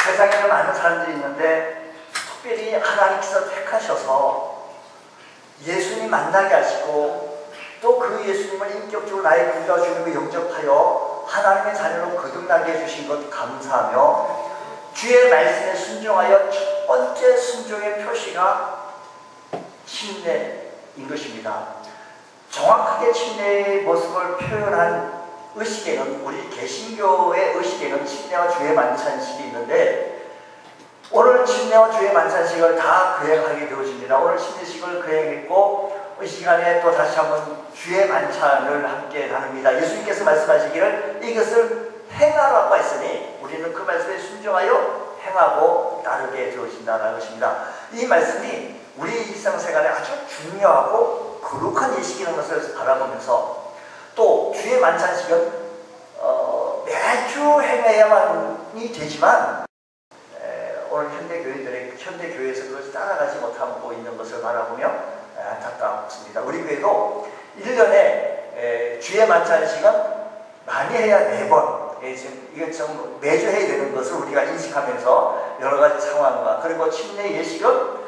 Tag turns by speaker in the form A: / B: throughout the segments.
A: 세상에는 많은 사람들이 있는데 특별히 하나님께서 택하셔서 예수님 만나게 하시고 또 그 예수님을 인격적으로 나의 구주와 주님을 영접하여 하나님의 자녀로 거듭나게 해주신 것 감사하며 주의 말씀에 순종하여 첫 번째 순종의 표시가 침례인 것입니다. 정확하게 침례의 모습을 표현한 의식에는 우리 개신교의 의식에는 침례와 주의 만찬식이 있는데 오늘 침례와 주의 만찬식을 다 거행하게 되어집니다. 오늘 침례식을 거행했고 이 시간에 또 다시 한번 주의 만찬을 함께 나눕니다. 예수님께서 말씀하시기를 이것을 행하라고 했으니 우리는 그 말씀에 순종하여 행하고 따르게 되어진다는 것입니다. 이 말씀이 우리 일상생활에 아주 중요하고 거룩한 예식이라는 것을 바라보면서 또 주의 만찬식은 매주 행해야만이 되지만 오늘 현대교회에서 그것을 따라가지 못하고 있는 것을 바라보며 안타깝습니다. 우리 교회도 1년에 주의 만찬식은 많이 해야 4번, 이게 좀 매주 해야 되는 것을 우리가 인식하면서 여러 가지 상황과 그리고 침례 예식은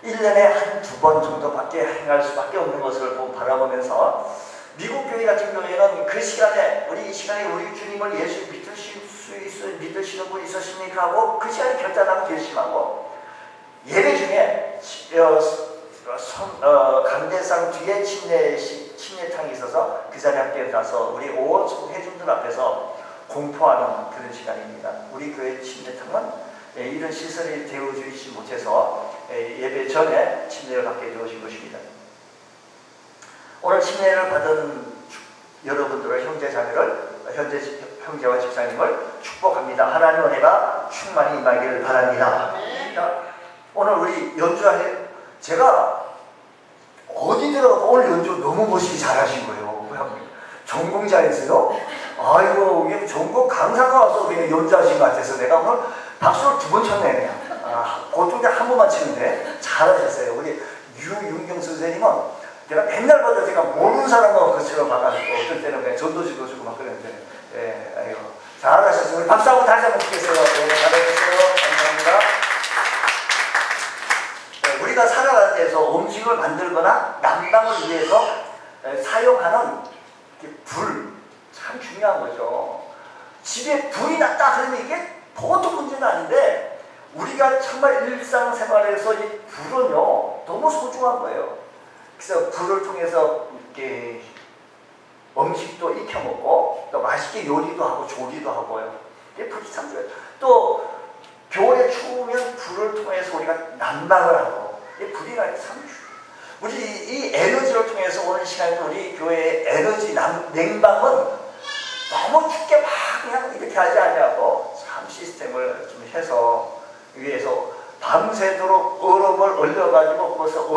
A: 1년에 1~2번 정도밖에 행할 수밖에 없는 것을 바라보면서 미국 교회 같은 경우에는 그 시간에 이 시간에 우리 주님을 예수 믿으시는 분 있으십니까 하고 그 시간에 결단하고 결심하고 예배 중에 강대상 뒤에 침례탕이 있어서 그 자리에 함께 가서 우리 온 회중들 앞에서 공포하는 그런 시간입니다. 우리 교회 침례탕은 이런 시설이 되어주지 못해서 예배 전에 침례를 받게 되어진 것입니다. 오늘 침례를 받은 여러분들의 형제와 집사님을 축복합니다. 하나님의 은혜가 충만히 임하기를 바랍니다. 오늘 우리 연주할 제가 어디 들어가도 오늘 연주 너무 멋있게 잘하신 거예요. 전공자에서요. 아이고 이게 전공 강사가 와서 그냥 연주하신 것 같아서 내가 오늘 박수를 2번 쳤네 그냥. 보통 한 번만 치는데 잘하셨어요. 우리 유윤경 선생님은 내가 맨날 봐도 제가 모르는 사람과 그처럼 봐가지고 어떨 때는 그냥 전도지도 주고 막 그랬는데 아이고 잘하셨어요. 우리 박수 한번 다시 한번 주겠어요. 잘하셨어요. 감사합니다. 우리가 살아가는 데서 음식을 만들거나 난방을 위해서 사용하는 불 참 중요한 거죠. 집에 불이 났다 그러면 이게 보통 문제는 아닌데 우리가 정말 일상생활에서 이 불은요 너무 소중한 거예요. 그래서 불을 통해서 이렇게 음식도 익혀 먹고 또 맛있게 요리도 하고 조리도 하고요. 불이 참 좋아요. 또 겨울에 추우면 불을 통해서 우리가 난방을 하고 불이 나기 참 좋아요. 우리 이 에너지를 통해서 오는 시간에도 우리 교회의 에너지 냉방은 너무 춥게 막 그냥 이렇게 하지 않냐고 참 시스템을 좀 해서 위에서 밤새도록 얼음을 얼려가지고 거기서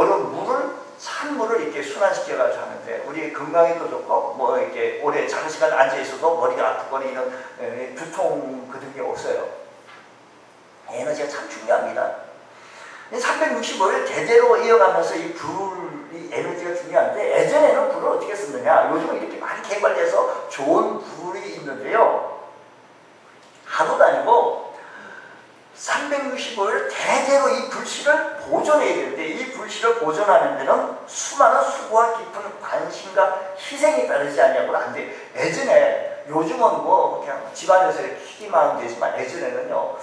A: 찬물을 이렇게 순환시켜가지고 하는데 우리 건강에도 좋고 뭐 이렇게 오래 장시간 앉아있어도 머리가 아프거나 이런 두통 그런 게 없어요. 에너지가 참 중요합니다. 365일 대대로 이어가면서 이 에너지가 중요한데 예전에는 불을 어떻게 썼느냐. 요즘은 이렇게 많이 개발돼서 좋은 불이 있는데요. 하루도 아니고 365일 대대로 이 불씨를 보존해야 되는데 이 불씨를 보존하는 데는 수많은 수고와 깊은 관심과 희생이 따르지 않냐고는 안 돼. 예전에 요즘은 뭐 그냥 집안에서 이렇게 키기만 하면 되지만 예전에는요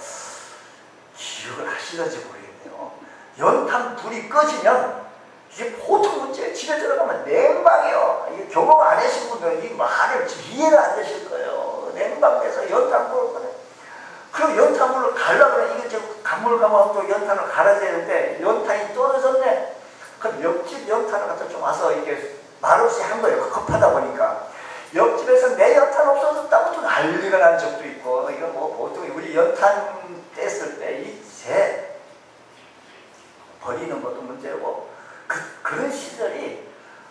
A: 기억을 하시는지 모르겠네요. 연탄 불이 꺼지면 이게 보통 문제예요. 집에 들어가면 냉방이요. 이게 경험 안 하신 분들은 이 말을 이해를 안 되실 거예요. 냉방돼서 연탄불을 꺼내. 그럼 연탄불을 갈라면 이게 지금 간물감하고 또 연탄을 갈아야 되는데 연탄이 떨어졌네. 그럼 옆집 연탄을 갖다 좀 와서 이렇게 말없이 한 거예요. 급하다 보니까. 옆집에서 내 연탄 없어졌다고 또 난리가 난 적도 있고 이거 뭐 보통 우리 연탄 뗐을 때 이 재 버리는 것도 문제고 그런 시절이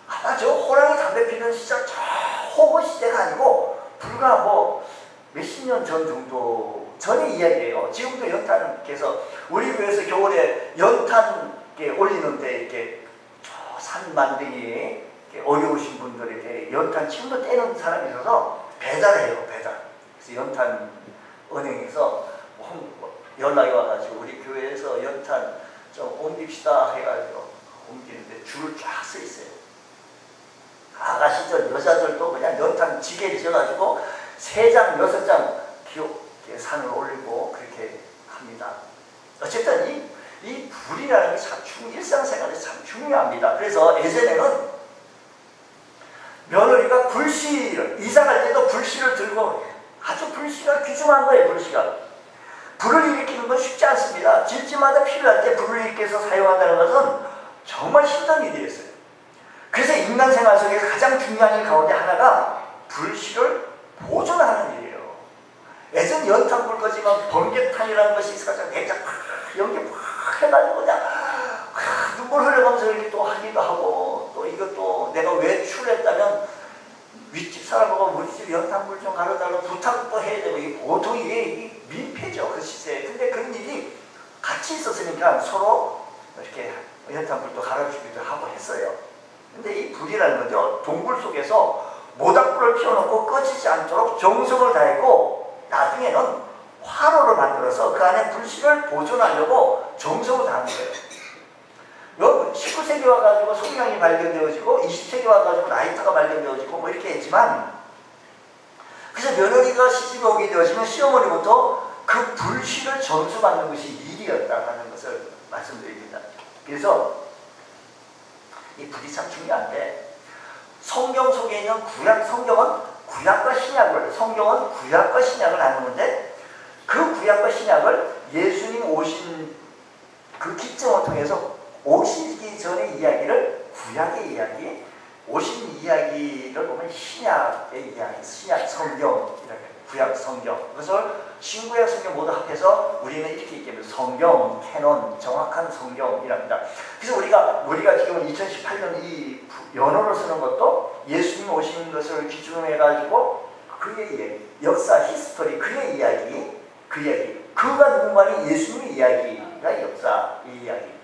A: 아마 저 호랑이 담배 피는 시절 저 호구 시대가 아니고 불과 뭐 몇십 년 전 정도 전의 이야기예요. 지금도 연탄께서 우리 교회에서 겨울에 연탄 올리는데 이렇게 저 산 만들기 어려우신 분들에게 연탄 침도 떼는 사람이 있어서 배달해요. 배달. 그래서 연탄 은행에서 연락이 와가지고 우리 교회에서 연탄 좀 옮깁시다 해가지고 옮기는데 줄을 쫙 서 있어요. 아가씨들 여자들도 그냥 연탄 지게를 져가지고 3장 6장 기옥에 산을 올리고 그렇게 합니다. 어쨌든 이 불이라는 게 참 일상생활에 참 중요합니다. 그래서 예전에는 며느리가 불씨를 이사갈 때도 불씨를 들고 아주 불씨가 귀중한 거예요. 불씨가 불을 일으키는 건 쉽지 않습니다. 집집마다 필요할 때 불을 일으켜서 사용한다는 것은 정말 힘든 일이었어요. 그래서 인간 생활 속에서 가장 중요한 일 가운데 하나가 불씨를 보존하는 일이에요. 예전 연탄불 거지만 번개탄이라는 것이 있어서 내가 연기 팍 해가지고 그냥 눈물 흘려가면서 이렇게 또 하기도 하고 또 이것도 내가 외출했다면 윗집 사람하고 우리 집 연탄불 좀 가려달라고 부탁도 해야 되고 이게 보통 이게 민폐죠 그 시대에. 근데 그런 일이 같이 있었으니까 서로 이렇게 연탄불도 갈아주기도 하고 했어요. 근데 이 불이라는 건요 동굴 속에서 모닥불을 피워놓고 꺼지지 않도록 정성을 다했고 나중에는 화로를 만들어서 그 안에 불씨를 보존하려고 정성을 다한 거예요. 19세기 와가지고 성냥이 발견되어지고 20세기 와가지고 라이터가 발견되어지고 뭐 이렇게 했지만 그래서 며느리가 시집에 오게 되어지면 시어머니부터 그 불씨를 전수받는 것이 일이었다는 것을 말씀드립니다. 그래서 이 불이 참 중요한데 성경 속에 있는 성경은 구약과 신약을 성경은 구약과 신약을 나누는데 그 구약과 신약을 예수님 오신 그 기점을 통해서 오시기 전의 이야기를 구약의 이야기, 오신 이야기를 보면 신약의 이야기, 신약 성경, 이렇게 구약 성경. 그것을 신구약 성경 모두 합해서 우리는 이렇게 얘기합니다. 성경, 캐논, 정확한 성경이랍니다. 그래서 우리가 지금 2018년 이 연어를 쓰는 것도 예수님 오신 것을 기준으로 해가지고 그의 이야기, 역사, 히스토리, 그의 이야기, 그 이야기. 그가 누군가는 예수님의 이야기가 역사, 이 이야기.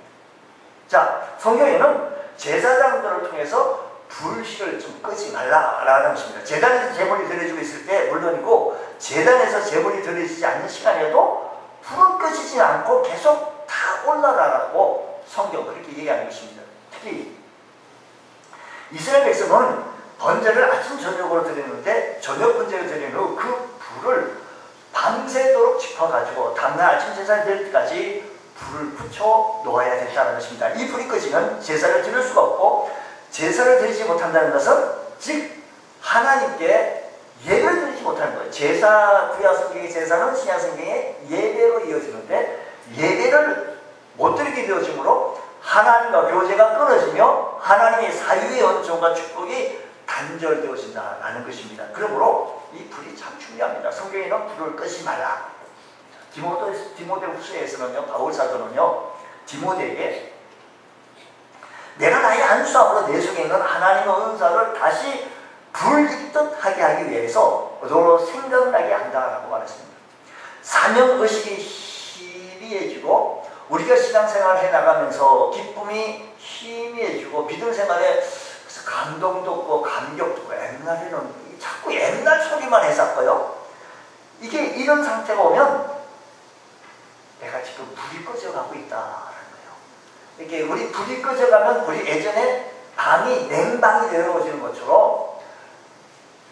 A: 자, 성경에는 제사장들을 통해서 불씨를 좀 끄지 말라라는 것입니다. 제단에서 제물이 드려지고 있을 때 물론이고 제단에서 제물이 드려지지 않는 시간에도 불은 끄지지 않고 계속 다 올라가라고 성경 그렇게 얘기하는 것입니다. 특히 이스라엘 백성은 번제를 아침 저녁으로 드리는데 저녁 번제를 드린 후 그 불을 밤새도록 짚어가지고 다음날 아침 제사를 드릴 때까지 불을 붙여 놓아야 된다는 것입니다. 이 불이 꺼지면 제사를 드릴 수가 없고 제사를 드리지 못한다는 것은 즉 하나님께 예배를 드리지 못하는 거예요. 구약 성경의 제사는 신약 성경의 예배로 이어지는데 예배를 못 드리게 되어지므로 하나님과 교제가 끊어지며 하나님의 사유의 은총과 축복이 단절되어진다는 것입니다. 그러므로 이 불이 참 중요합니다. 성경에는 불을 끄지 말라. 디모데후서에서는요, 바울 사도는요, 디모데에게 내가 나의 안수함으로 내 속에 있는 하나님의 은사를 다시 불익듯 하게 하기 위해서 너로 생각나게 한다라고 말했습니다. 사명의식이 희미해지고 우리가 신앙생활을 해나가면서 기쁨이 희미해지고 믿음 생활에 감동도 없고 감격도 없고 옛날에는 자꾸 옛날 소리만 했었고요. 이게 이런 상태가 오면 내가 지금 불이 꺼져가고 있다라는 거예요. 이게 우리 불이 꺼져가면 우리 예전에 방이 냉방이 되어지는 것처럼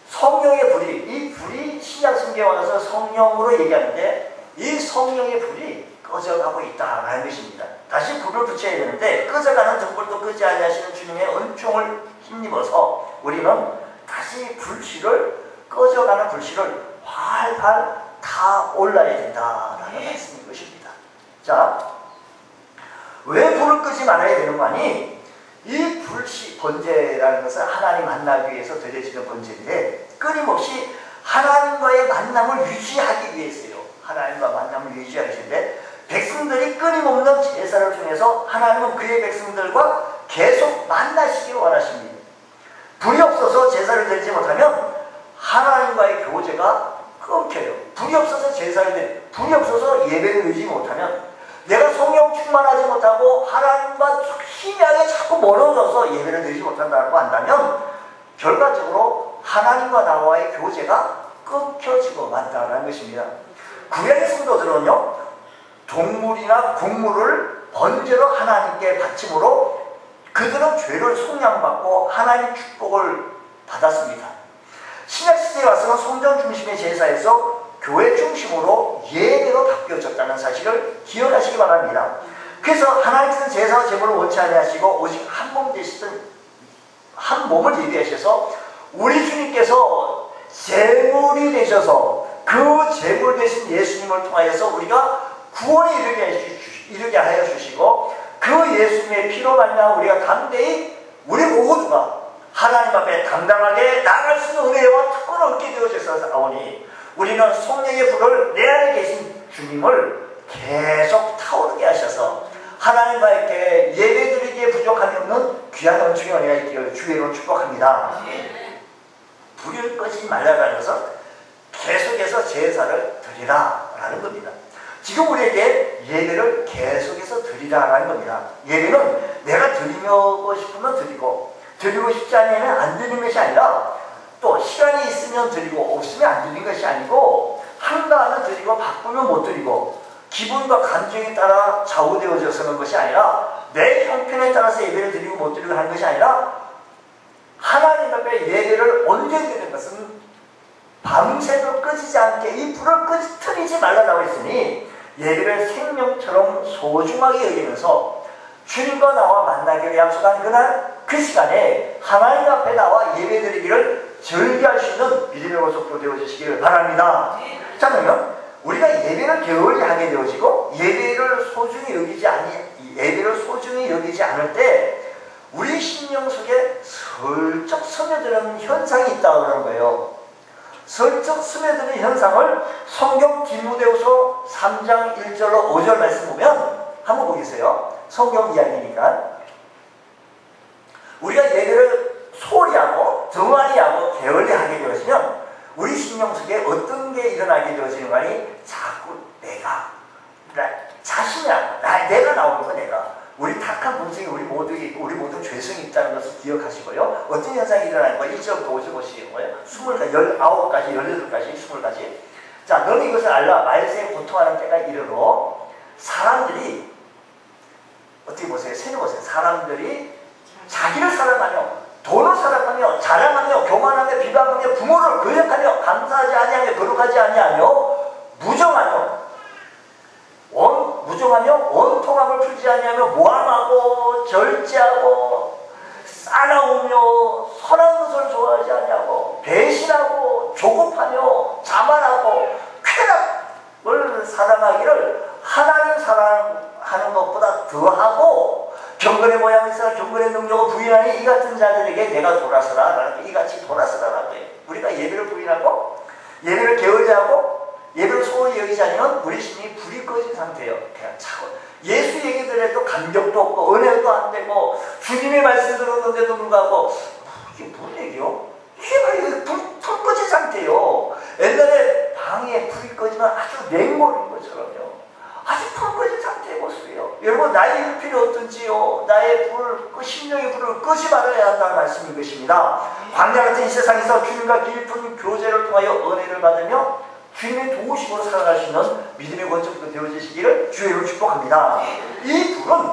A: 성령의 불이 이 불이 신약 성경에 와서 성령으로 얘기하는데 이 성령의 불이 꺼져가고 있다라는 것입니다. 다시 불을 붙여야 되는데 꺼져가는 등불도 끄지 아니하시는 주님의 은총을 힘입어서 우리는 다시 꺼져가는 불씨를 활활 다 올라야 된다라는 말씀인 것입니다. 자, 왜 불을 끄지 말아야 되는 거 아니? 이 불씨 번제라는 것은 하나님 만나기 위해서 드려지는 번제인데 끊임없이 하나님과의 만남을 유지하기 위해서요. 하나님과 만남을 유지하기 위해서인데 백성들이 끊임없는 제사를 통해서 하나님은 그의 백성들과 계속 만나시기를 원하십니다. 불이 없어서 제사를 드리지 못하면 하나님과의 교제가 끊겨요. 불이 없어서 불이 없어서 예배를 드리지 못하면 내가 성령 충만하지 못하고 하나님과 희미하게 자꾸 멀어져서 예배를 드리지 못한다고 한다면 결과적으로 하나님과 나와의 교제가 끊겨지고 만다라는 것입니다. 구약의 성도들은요, 동물이나 곡물을 번제로 하나님께 바침으로 그들은 죄를 속량받고 하나님 축복을 받았습니다. 신약시대에 와서는 성전 중심의 제사에서 교회 중심으로 예배로 바뀌어졌다는 사실을 기억하시기 바랍니다. 그래서 하나님께서는 제사와 제물을 원치 아니하시고 오직 한 몸 되시던 한 몸을 예비하셔서 우리 주님께서 제물이 되셔서 그 제물 되신 예수님을 통하여서 우리가 구원에 이르게 하여 주시고 그 예수님의 피로 말미암아 우리가 담대히 우리 모두가 하나님 앞에 당당하게 나아갈 수 있는 은혜와 특권을 얻게 되어졌사오니 우리는 성령의 불을 내 안에 계신 주님을 계속 타오르게 하셔서 하나님과 이렇게 예배드리기에 부족함이 없는 귀한 은총의 은혜가 있기를 주의로 축복합니다. 불을 끄지 말라는 것은 계속해서 제사를 드리라 라는 겁니다. 지금 우리에게 예배를 계속해서 드리라라는 겁니다. 예배는 내가 드리고 싶으면 드리고 드리고 싶지 않으면 안 드리는 것이 아니라 또 시간이 있으면 드리고 없으면 안 드리는 것이 아니고 한가하면 드리고 바쁘면 못 드리고 기분과 감정에 따라 좌우되어져서는 것이 아니라 내 형편에 따라서 예배를 드리고 못 드리고 하는 것이 아니라 하나님 앞에 예배를 언제 드리는 것은 밤새도 꺼지지 않게 이 불을 끄트리지 말라고 했으니 예배를 생명처럼 소중하게 여기면서 주님과 나와 만나기로 약속한 그날 그 시간에 하나님 앞에 나와 예배드리기를 즐겨할 수 있는 믿음의 모습으로 되어주시기를 바랍니다. 자, 그러면 우리가 예배를 게을리 하게 되어지고 예배를 소중히 여기지 않을 때 우리 심령 속에 슬쩍 스며드는 현상이 있다고 그러는 거예요. 슬쩍 스며드는 현상을 성경 디모데후서 3장 1절로 5절 말씀 보면 한번 보겠어요. 성경 이야기니까 우리가 예배를 소홀히 하고 등한히 하고 게을리 하게 되어지면 우리 심령 속에 어떤 게 일어나게 되어지는 거니 자꾸 내가 나오는 거 내가 우리 탁한 본성이 우리 모두에 있고 우리 모두 죄성이 있다는 것을 기억하시고요. 어떤 현상이 일어나는 거예요? 1절부터 5절 보시는 거예요. 19가지, 18가지, 20가지. 자, 너는 이것을 알라. 말세에 고통하는 때가 이르러 사람들이 어떻게 보세요? 세는 보세요. 사람들이 자기를 사랑하며 돈을 사랑하며 자랑하며 교만하며 비방하며 부모를 거역하며 감사하지 아니하며 거룩하지 아니하며 무정하며 원통함을 풀지 아니하며 모함하고 절제하고 싸나우며 선한 것을 좋아하지 아니하고 배신하고 조급하며 자만하고 쾌락을 사랑하기를 하나님 사랑하는 것보다 더하고 경건의 모양이 있어 경건의 능력을 부인하니 이 같은 자들에게 내가 돌아서라 이같이 돌아서라라고 해요. 우리가 예배를 부인하고 예배를 게을리하고 예배를 소홀히 여기지 않으면 우리 심이 불이 꺼진 상태예요. 그냥 차고 예수 얘기 들어도 감격도 없고 은혜도 안 되고 주님의 말씀 들었는데도 불구하고 이게 무슨 얘기요? 이게 불 꺼진 상태예요. 옛날에 방에 불이 꺼지면 아주 맹골인 것처럼요. 아주 불 꺼진 상태의 모습이에요. 여러분 나의 일필이 어떤지요. 나의 심령의 불을 끄지 말아야 한다는 말씀인 것입니다. 광야 같은 이 세상에서 주님과 깊은 교제를 통하여 은혜를 받으며 주님의 도우심으로 살아갈 수 있는 믿음의 권속도 되어지시기를 주의로 축복합니다. 이 불은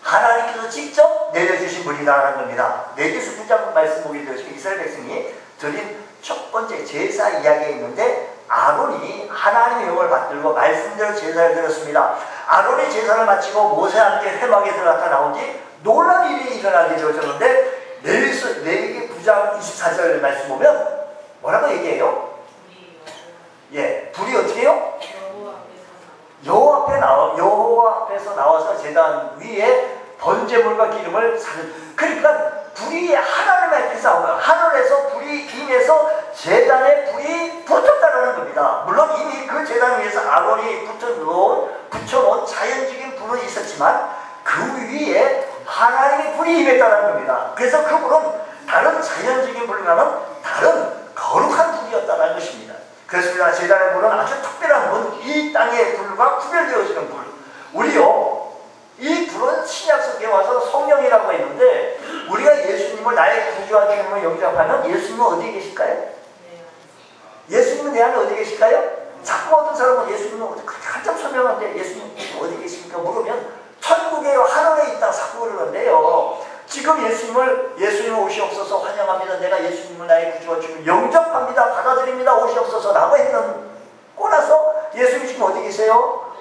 A: 하나님께서 직접 내려주신 불이라는 겁니다. 레위기서 9장 말씀 보게 되시면 이스라엘 백성이 드린 첫 번째 제사 이야기에 있는데 아론이 하나님의 영을 받들고 말씀대로 제사를 드렸습니다. 아론이 제사를 마치고 모세와 함께 회막에 들어갔다 나온 뒤 놀라운 일이 일어나게 되어졌는데 레위기 9장 24절 말씀 보면 뭐라고 얘기해요? 예, 불이 어떻게 해요? 여호와 앞에서 나와서 제단 위에 번제물과 기름을 그러니까 불이 하나님 앞에서 나오면 하늘에서 불이 임해서 제단에 불이 붙었다는 겁니다. 물론 이미 그 제단 위에서 아론이 붙여놓은 자연적인 불은 있었지만 그 위에 하나님의 불이 임했다는 겁니다. 그래서 그 불은 다른 자연적인 불과는 다른 거룩한 불이었다는 것입니다. 그렇습니다. 제단의 불은 아주 특별한 불, 이 땅의 불과 구별되어지는 불. 우리요, 이 불은 신약 성경에 와서 성령이라고 했는데 우리가 예수님을 나의 구주와 주님을 영접하면 예수님은 어디에 계실까요? 예수님은 내 안에 어디에 계실까요? 자꾸 어떤 사람은 예수님은 한참 설명하는데 예수님 어디 계십니까? 물으면 천국에요, 하늘에 있다 자꾸 그러는데요. 지금 예수님 오시옵소서 환영합니다. 내가 예수님을 나의 구주와 주님 영접합니다. 받아들입니다. 오시옵소서 라고 했고 나서 예수님 지금 어디 계세요?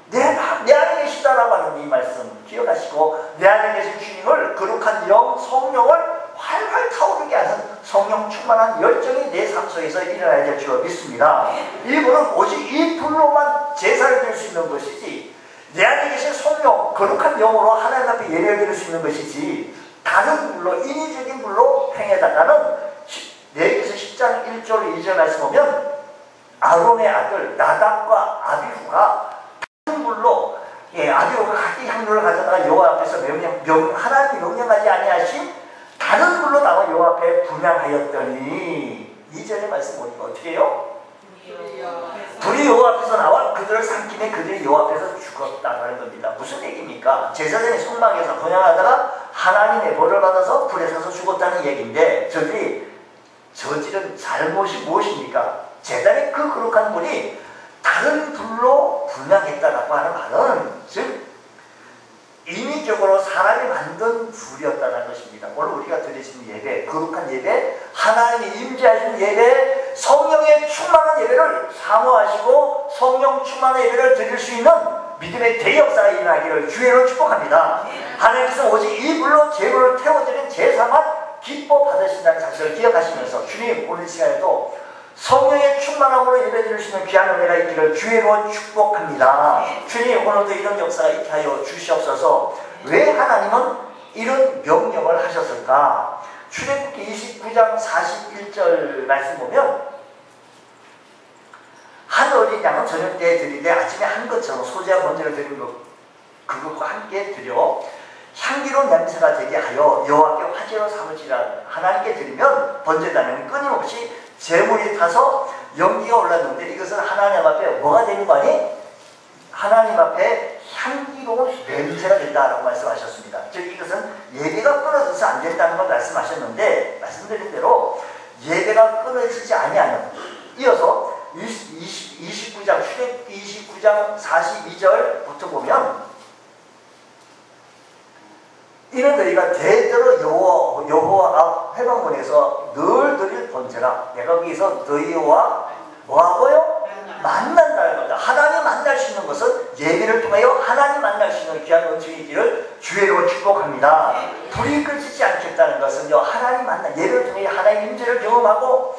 A: 내 안에 계시다라고 하는 이 말씀 기억하시고, 내 안에 계신 주님을 거룩한 영, 성령을 활활 타오르게 하는 성령 충만한 열정이 내 삶 속에서 일어나야 될 줄 믿습니다. 이분은 오직 이 불로만 제사를 드릴 수 있는 것이지, 내 안에 계신 성령, 거룩한 영으로 하나님 앞에 예배를 드릴 수 있는 것이지, 다른 불로, 인위적인 불로 행해달라는 레위기서 10장 1절 2절 말씀 보면 아론의 아들 나답과 아비후가 다른 불로, 아비후가 각기 향료를 가져다가 여호와 앞에서 하나님이 명령하지 아니하신 다른 불로 나와 여호와 앞에 분향하였더니, 2절의 말씀 보니까 어떻게 해요? 불이 여호와 앞에서 나와 그들을 삼키네 그들이 여호와 앞에서 죽었다는 겁니다. 무슨 얘기입니까? 제사장이 성막에서 분향하다가 하나님의 벌을 받아서 불에 타서 죽었다는 얘기인데, 저들이 저지른 잘못이 무엇입니까? 제단의 그 거룩한 불이 다른 불로 분향했다라고 하는 말은, 즉 인위적으로 사람이 만든 불이었다는 것입니다. 오늘 우리가 드리시는 예배, 거룩한 예배, 하나님이 임재하시는 예배, 성령의 충만한 예배를 사모하시고 성령 충만한 예배를 드릴 수 있는 믿음의 대역사가 일어나기를 주의로 축복합니다. 하나님께서 오직 이 불로 제물을 태워드린 제사만 기뻐 받으신다는 사실을 기억하시면서, 주님 오늘 시간에도 성령의 충만함으로 예배드릴 수 있는 귀한 은혜가 있기를 주의로 축복합니다. 주님 오늘도 이런 역사가 있게 하여 주시옵소서. 왜 하나님은 이런 명령을 하셨을까? 출애굽기 29장 41절 말씀 보면, 한 어린 양은 저녁 때에 드리되 아침에 한 것처럼 소재와 번제를 드리는 것, 그것과 함께 드려 향기로운 냄새가 되게 하여 여호와께 화제로 삼으시라. 하나님께 드리면 번제단은 끊임없이 재물이 타서 연기가 올랐는데, 이것은 하나님 앞에 뭐가 되는 거 아니? 하나님 앞에 향기로운 냄새가 된다라고 말씀하셨습니다. 즉 이것은 예배가 끊어져서 안 된다는 걸 말씀하셨는데, 말씀드린 대로 예배가 끊어지지 아니하는, 이어서 29장 출애굽기 29장 42절부터 보면, 이는 너희가 대대로 여호와 앞 회방문에서 늘 드릴 번제라. 내가 거기서 너희와 뭐하고요? 만난다는 겁니다. 하나님 만날 수 있는 것은 예배를 통하여 하나님 만날 수 있는 귀한 은총이기를 주의로 축복합니다. 불이 꺼지지 않겠다는 것은요, 하나님 만나, 예배를 통해 하나님의 임재를 경험하고,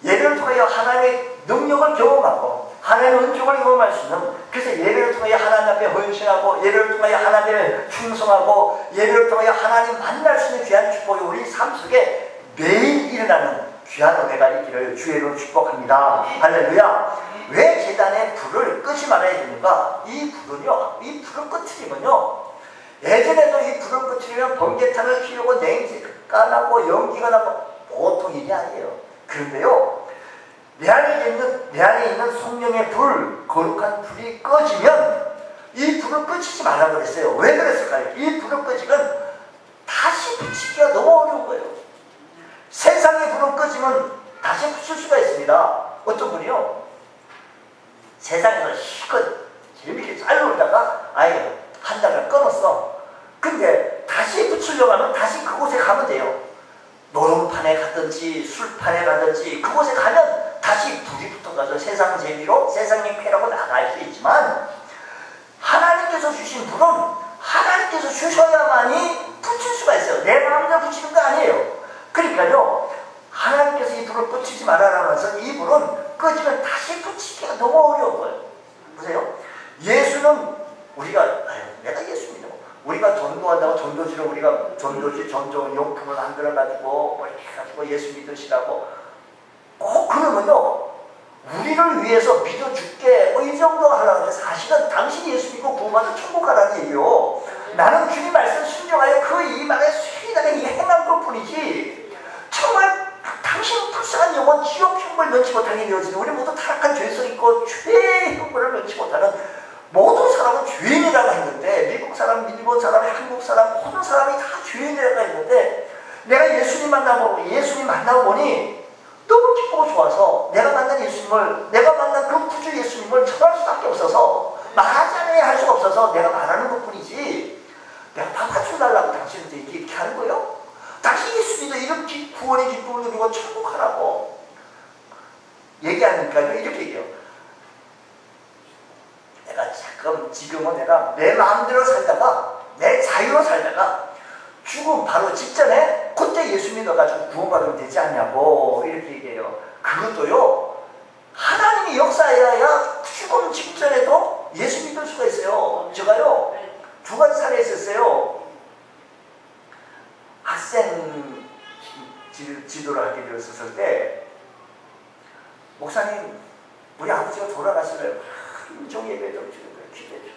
A: 예배를 통하여 하나님의 능력을 경험하고, 하나님의 은총을 경험할 수 있는, 그래서 예배를 통하여 하나님 앞에 헌신하고, 예배를 통하여 하나님을 충성하고, 예배를 통하여 하나님 만날 수 있는 귀한 축복이 우리 삶 속에 매일 일어나는 귀한 은혜가 있기를 주의로 축복합니다. 할렐루야. 왜 제단의 불을 끄지 말아야 되는가? 이 불은요, 이 불을 끄트리면요, 예전에도 이 불을 끄트리면 번개탄을 피우고 냉기가 나고 연기가 나고 보통 일이 아니에요. 그런데요, 내 안에 있는 성령의 불, 거룩한 불이 꺼지면 이 불을 끄지 말라 그랬어요. 왜 그랬을까요? 이 불을 끄지면 다시 붙이기가 너무 어려운 거예요. 세상의 불을 끄지면 다시 붙일 수가 있습니다. 어떤 분이요, 세상에서 실컷 재밌게 잘 놀다가 아예 한 달을 끊었어. 근데 다시 붙이려고 하면 다시 그곳에 가면 돼요. 노름판에 가든지 술판에 가든지 그곳에 가면 다시 불이 붙어가서 세상 재미로 세상의 쾌락으로 나갈 수 있지만, 하나님께서 주신 불은 하나님께서 주셔야만이 붙일 수가 있어요. 내 마음대로 붙이는 거 아니에요. 그러니까요, 하나님께서 이 불을 붙이지 말아라면서 이 불은 꺼지면 다시 붙이기가 너무 어려운 거예요. 보세요. 예수는 우리가, 내가 예수입니다. 우리가 전도한다고 전도지로 우리가 전도지 전도용품을 만들어가지고 뭐 이렇게 해가지고 예수 믿으시라고 꼭 그러면요, 우리를 위해서 믿어줄게 뭐 이 정도 하려고 하는데, 사실은 당신이 예수 믿고 구원받아 천국 가라는 얘기요. 나는 주님 말씀 순종하여 그 이 말에 수행하는 이 행한 것뿐이지, 정말 당신 불쌍한 영혼 지옥 형벌 면치 못하게 되어지는, 우리 모두 타락한 죄성 있고 죄의 형벌을 면치 못하는 모든 사람은 죄인이라고 했는데, 미국 사람, 일본 사람, 한국 사람, 모든 사람이 다 죄인이라고 했는데, 내가 예수님 만나고 보니 너무 기쁘고 좋아서 내가 만난 예수님을, 내가 만난 그 구주 예수님을 전할 수밖에 없어서, 말하지 않아야 할 수가 없어서 내가 말하는 것 뿐이지, 내가 다 맞춰달라고 당신한테 이렇게 하는 거예요? 당신 예수님도 이렇게 구원의 기쁨을 누리고 천국 가라고 얘기하니까요, 이렇게 얘기해요. 내가 지금은 내가 내 마음대로 살다가, 내 자유로 살다가 죽음 바로 직전에 그때 예수 믿어가지고 구원받으면 되지 않냐고 이렇게 얘기해요. 그것도요, 하나님이 역사해야 죽음 직전에도 예수 믿을 수가 있어요. 제가요, 2가지 사례 있었어요. 학생 지도를 하게 되었을 때, 목사님, 우리 아버지가 돌아가시면 종이 예배 좀 주는 거예요. 기도해 줘.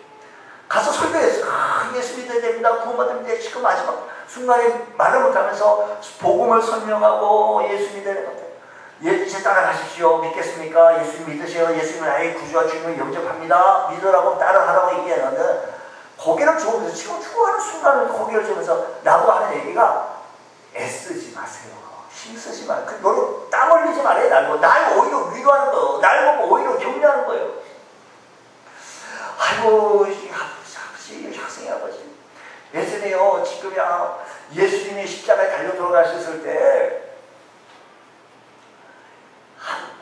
A: 가서 설교했어요. 예수 믿어야 됩니다. 구원받으면 돼. 지금 마지막 순간에 말을 못하면서 복음을 설명하고 예수 믿어야 됩니다. 이제 따라가십시오. 믿겠습니까? 예수 믿으세요. 예수님을 나의 구주와 주님을 영접합니다. 믿으라고 따라하라고 얘기하는데, 고개를 주면서 지금 죽어가는 순간을 고개를 주면서 나보고 하는 얘기가, 애쓰지 마세요. 힘쓰지 마세요. 너는 땀 흘리지 말아요. 날 오히려 위로하는 거예요. 날 보고 오히려 격려하는 거예요. 아이고, 학생이 아버지, 예전에요, 지금이야, 예수님이 십자가에 달려 돌아가셨을 때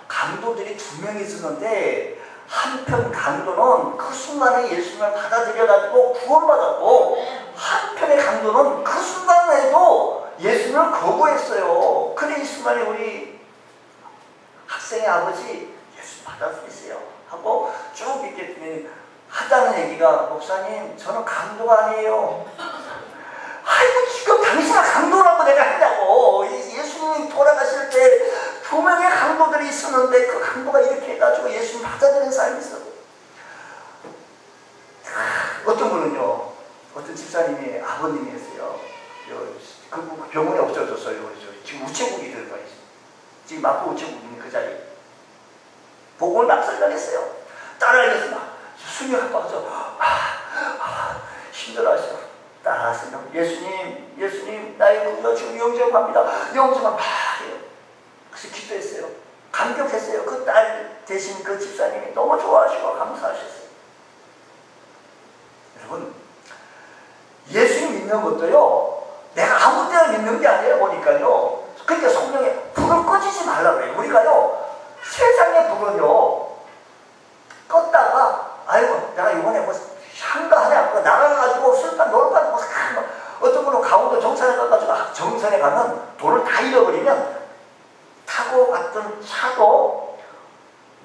A: 강도들이 2명이 있었는데, 한편 강도는 그 순간에 예수님을 받아들여가지고 구원받았고, 한편의 강도는 그 순간에도 예수님을 거부했어요. 그래, 이 순간에 우리 학생의 아버지 예수 받았어요 하고 쭉 이렇게 하다는 얘기가, 목사님, 저는 강도가 아니에요. 아이고, 지금 당신은 강도라고 내가 했냐고. 예수님이 돌아가실 때 2명의 강도들이 있었는데, 그 강도가 이렇게 해가지고 예수님 받아들이는 사람이 있어요. 어떤 분은요, 어떤 집사님이 아버님이었어요. 그 병원에 없어졌어요. 지금 우체국이 들어가 있어요. 지금 마포 우체국이 그 자리에. 복음을 막 설명했어요. 따라하겠습니다. 숨이 가빠져서 힘들어하셔. 따라하세요. 예수님, 나의 구주가 지금 영접합니다. 영접한 말이에요. 그래서 기도했어요. 감격했어요. 그 딸 대신 그 집사님이 너무 좋아하시고 감사하셨어요. 여러분, 예수님 믿는 것도요, 내가 아무 때나 믿는 게 아니에요. 보니까요. 그러니까 성령에 불을 꺼지지 말라 그래요. 우리가요, 세상의 불은요, 껐다가, 아이고, 내가 이번에 뭐 한가하냐, 나가가지고 술판 놀아가지고, 어떤 분은 강원도 정선에 가가지고, 정선에 가면 돈을 다 잃어버리면 타고 갔던 차도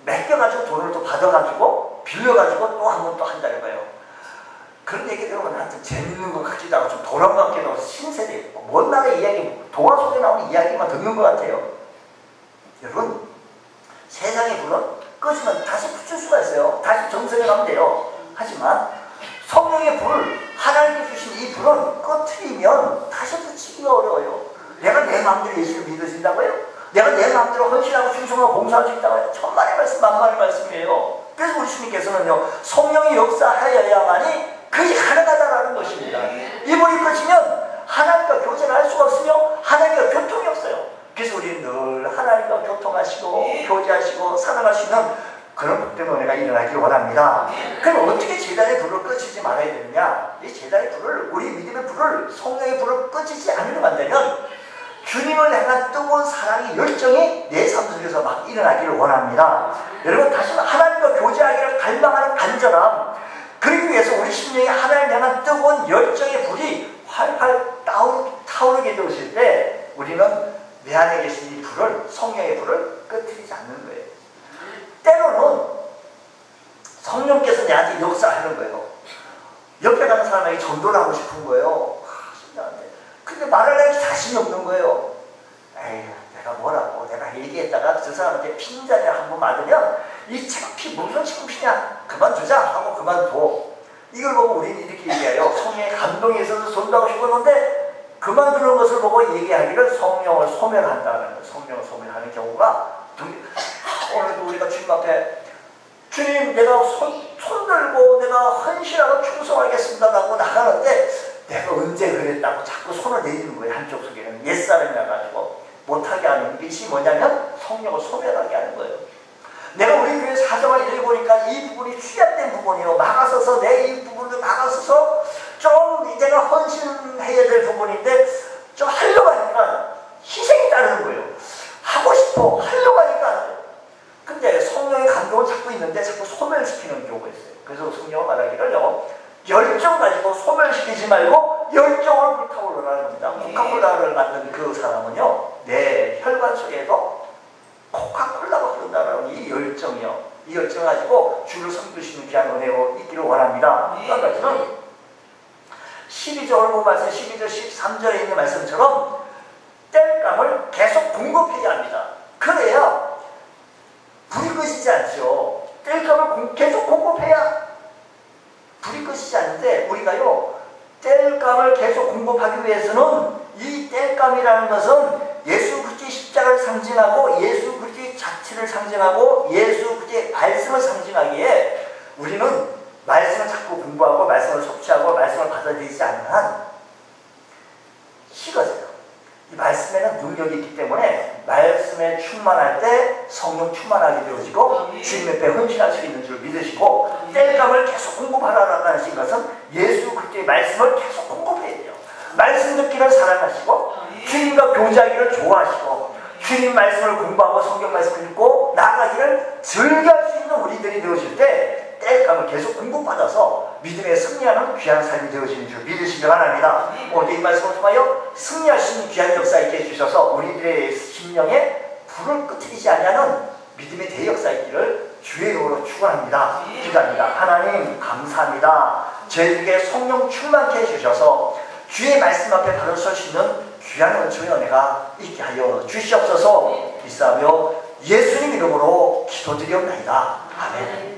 A: 맡겨가지고 돈을 또 받아가지고 빌려가지고 또 한 번 또 한다는 거예요. 그런 얘기 들으면 나한테 재밌는 것 같기도 하고 좀 도란 것 같기도 하고 신세대, 먼 나라의 이야기, 동화 속에 나오는 이야기만 듣는 것 같아요. 여러분, 세상의 불은 꺼지면 다시 붙일 수가 있어요. 다시 정선에 가면 돼요. 하지만 성령의 불, 하나님께 주신 이 불은 꺼트리면 다시 붙이기가 어려워요. 내가 내 마음대로 예수를 믿으신다고요? 내가 내 마음대로 헌신하고 충성하고 봉사할 수 있다고요? 천만의 말씀, 만만의 말씀이에요. 그래서 우리 주님께서는요, 성령이 역사하여야만이 그것이 가능하다라는 것입니다. 이 불이 꺼지면 하나님과 교제를 할 수가 없으며 하나님과 교통이 없어요. 그래서 우리는 늘 하나님과 교통하시고 교제하시고 사랑할 수 있는 그런 복된 은혜가 일어나기를 원합니다. 그럼 어떻게 제단의 불을 꺼지지 말아야 되느냐? 이 제단의 불을, 우리 믿음의 불을, 성령의 불을 꺼지지 않으려 만들면 주님을 향한 뜨거운 사랑의 열정이 내 삶 속에서 막 일어나기를 원합니다. 여러분, 다시 하나님과 교제하기를 갈망하는 간절함, 그러기 위해서 우리 심령이 하나님을 향한 뜨거운 열정의 불이 활활 타오르게 되었을 때 우리는 내 안에 계신 이 불을, 성령의 불을 꺼뜨리지 않는 거예요. 때로는 성령께서 내한테 역사하는 거예요. 옆에 가는 사람에게 전도를 하고 싶은 거예요. 신기한데. 근데 말하려면 자신이 없는 거예요. 에휴, 내가 뭐라고, 내가 얘기했다가 저 사람한테 핀잔을 한번 맞으면 이 창피, 무슨 창피냐, 그만두자 하고 그만둬. 이걸 보고 우리는 이렇게 얘기해요. 성령의 감동에 있어서 전도하고 싶었는데 그만두는 것을 보고 얘기하기를 성령을 소멸한다는 거예요. 성령을 소멸하는 경우가 오늘도 우리가 주님 앞에, 주님, 내가 손 들고 내가 헌신하고 충성하겠습니다 라고 나가는데 내가 언제 그랬다고 자꾸 손을 내리는 거예요. 한쪽 속에는 옛사람이라 가지고 못하게 하는 것이 뭐냐면 성령을 소멸하게 하는 거예요. 내가 우리 교회 사정을 읽어보니까 이 부분이 취약된 부분이에요. 막아서서 내 이 부분을 막아서서 좀 내가 헌신해야 될 부분인데 좀 하려고 하니까 희생이 따르는 거예요. 하고 싶어 하려고 하니까 안 돼요. 근데 성령의 감동은 자꾸 있는데 자꾸 소멸시키는 경우가 있어요. 그래서 성령은 말하기를요, 열정 가지고 소멸시키지 말고 열정을 불타오르라는 겁니다. 코카콜라를 만든 그 사람은요, 내 혈관 속에도 코카콜라가 흐른다는 이 열정이요. 이 열정을 가지고 주를 섬기시는 귀한 은혜로 있기를 원합니다. 또 한 가지는 12절 보 말씀 12절 13절에 있는 말씀처럼 땔감을 계속 공급해야 합니다. 그래야 불이 꺼지지 않죠. 땔감을 계속 공급해야 불이 꺼지지 않는데, 우리가요 땔감을 계속 공급하기 위해서는 이 땔감이라는 것은 예수 그리스도의 십자가를 상징하고 예수 그리스도의 자체를 상징하고 예수 그리스도의 말씀을 상징하기에 우리는 말씀을 자꾸 공부하고 말씀을 섭취하고 말씀을 받아들이지 않는 한 식어져요. 이 말씀에는 능력이 있기 때문에 말씀에 충만할 때 성령 충만하게 되어지고 주님 옆에 헌신할 수 있는 줄 믿으시고, 땔감을 계속 공급하라는 것은 예수 그리스도의 말씀을 계속 공급해야 돼요. 말씀 듣기를 사랑하시고 주님과 교제하기를 좋아하시고 주님 말씀을 공부하고 성경 말씀을 읽고 나아가기를 즐겨할 수 있는 우리들이 되어질 때 땔감을 계속 공급받아서 믿음에 승리하는 귀한 삶이 되어지는 줄 믿으시기 바랍니다. 오늘 이 말씀을 통하여 승리할 수 있는 귀한 역사 있게 해주셔서 우리들의 심령에 불을 끄트리지 아니하는 믿음의 대역사 있기를 주의 이름으로 축원합니다. 기도합니다. 하나님 감사합니다. 저희에게 성령 충만케 해주셔서 주의 말씀 앞에 바로 설 수 있는 귀한 은총의 은혜가 있게 하여 주시옵소서. 기도하며 예수님 이름으로 기도드리옵나이다. 아멘.